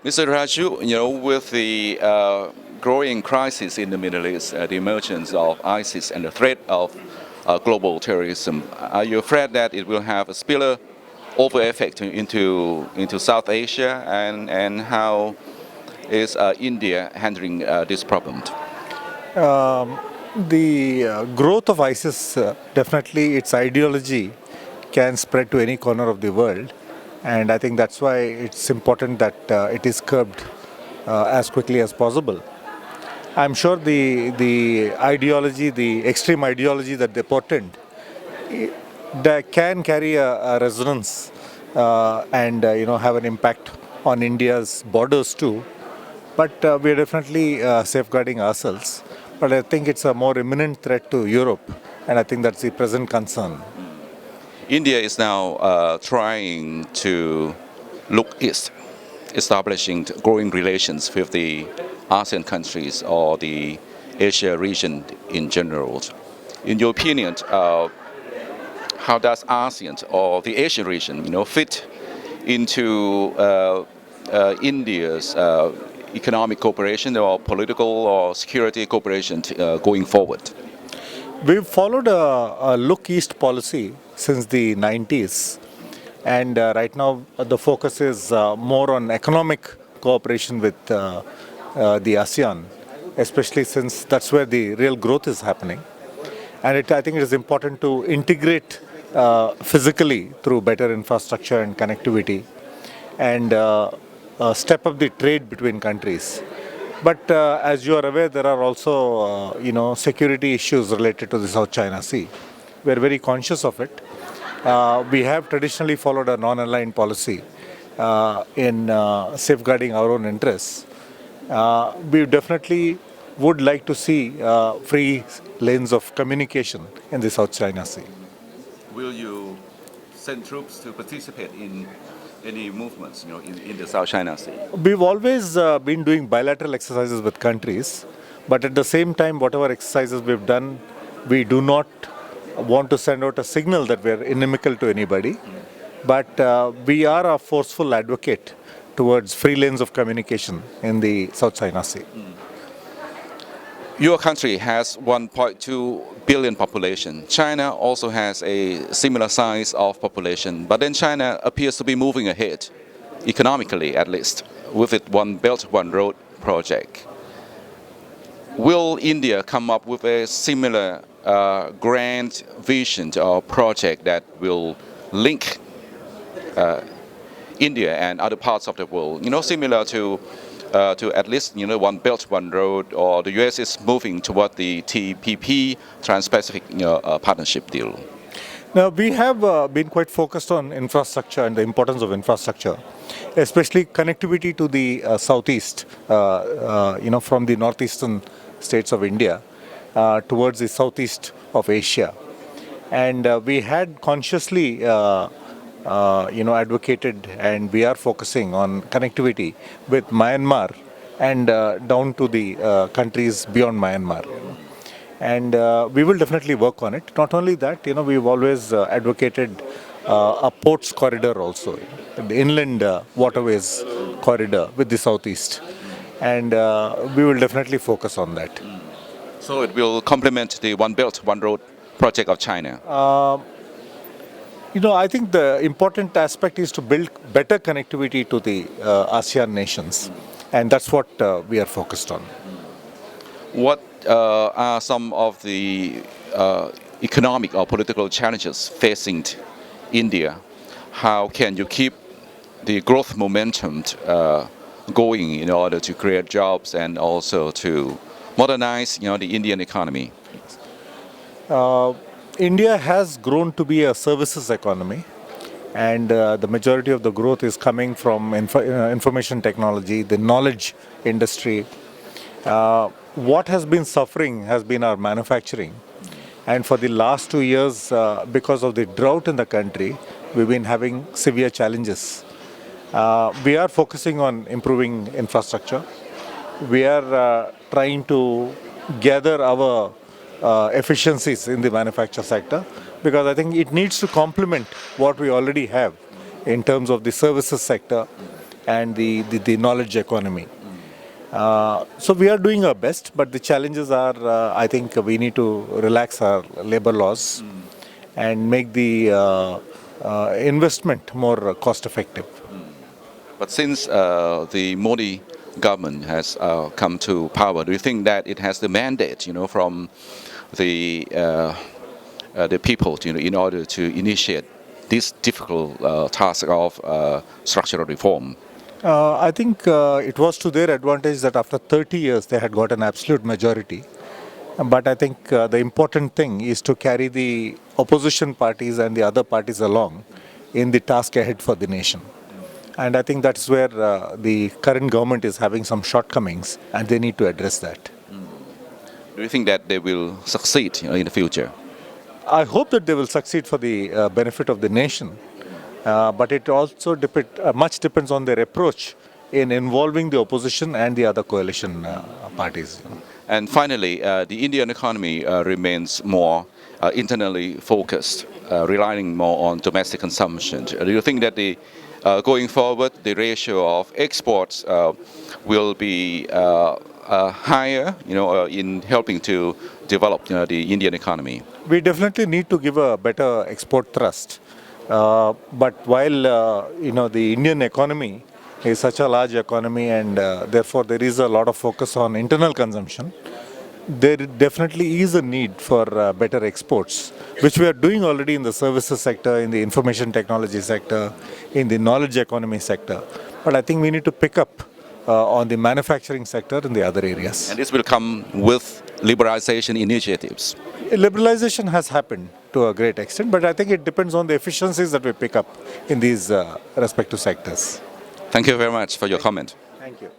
Mr. Raju, with the growing crisis in the Middle East, the emergence of ISIS and the threat of global terrorism, are you afraid that it will have a spillover effect into South Asia? And how is India handling this problem? Um, the growth of ISIS, definitely its ideology can spread to any corner of the world. And I think that's why it's important that it is curbed as quickly as possible. I'm sure the ideology, the extreme ideology that they portend, that can carry a resonance and have an impact on India's borders too. But we are definitely safeguarding ourselves. But I think it's a more imminent threat to Europe, and I think that's the present concern. India is now trying to look east, establishing growing relations with the ASEAN countries or the Asia region in general. In your opinion, how does ASEAN or the Asian region, fit into India's economic cooperation or political or security cooperation going forward? We've followed a look east policy since the 90s, and right now the focus is more on economic cooperation with the ASEAN, especially since that's where the real growth is happening. And I think it is important to integrate physically through better infrastructure and connectivity and step up the trade between countries. But as you are aware, there are also security issues related to the South China Sea. We are very conscious of it. We have traditionally followed a non-aligned policy in safeguarding our own interests. We definitely would like to see free lanes of communication in the South China Sea. Will you send troops to participate in any movements, in the South China Sea? We've always been doing bilateral exercises with countries, but at the same time, whatever exercises we've done, we do not want to send out a signal that we're inimical to anybody. But we are a forceful advocate towards free lanes of communication in the South China Sea. Your country has 1.2 billion population. China also has a similar size of population, but then China appears to be moving ahead, economically at least, with its One Belt, One Road project. Will India come up with a similar grand vision or project that will link India and other parts of the world, similar to at least One Belt, One Road, or the US is moving toward the TPP, Trans-Pacific Partnership deal? Now, we have been quite focused on infrastructure and the importance of infrastructure, especially connectivity to the southeast, from the northeastern states of India towards the southeast of Asia. And we had consciously advocated, and we are focusing on connectivity with Myanmar and down to the countries beyond Myanmar. And we will definitely work on it. Not only that, we've always advocated a ports corridor also, the inland waterways corridor with the southeast. And we will definitely focus on that. So it will complement the One Belt, One Road project of China. I think the important aspect is to build better connectivity to the ASEAN nations, and that's what we are focused on. What are some of the economic or political challenges facing India? How can you keep the growth momentum going in order to create jobs and also to modernize, the Indian economy? India has grown to be a services economy, and the majority of the growth is coming from information technology, the knowledge industry. What has been suffering has been our manufacturing. And for the last 2 years, because of the drought in the country, we've been having severe challenges. We are focusing on improving infrastructure. We are trying to gather our efficiencies in the manufacture sector, because I think it needs to complement what we already have in terms of the services sector and the knowledge economy. So we are doing our best, but the challenges are, I think we need to relax our labor laws and make the investment more cost effective. But since the Modi government has come to power, do you think that it has the mandate, from the people, in order to initiate this difficult task of structural reform? I think it was to their advantage that after 30 years they had got an absolute majority. But I think the important thing is to carry the opposition parties and the other parties along in the task ahead for the nation. And I think that's where the current government is having some shortcomings, and they need to address that. Do you think that they will succeed, in the future? I hope that they will succeed for the benefit of the nation. But it also much depends on their approach in involving the opposition and the other coalition parties. And finally, the Indian economy remains more internally focused, relying more on domestic consumption. Do you think that going forward, the ratio of exports will be higher, in helping to develop the Indian economy? We definitely need to give a better export thrust. But while the Indian economy is such a large economy, and therefore there is a lot of focus on internal consumption, there definitely is a need for better exports, which we are doing already in the services sector, in the information technology sector, in the knowledge economy sector. But I think we need to pick up on the manufacturing sector and the other areas. And this will come with liberalization initiatives. Liberalization has happened to a great extent, but I think it depends on the efficiencies that we pick up in these respective sectors. Thank you very much for your comment. Thank you.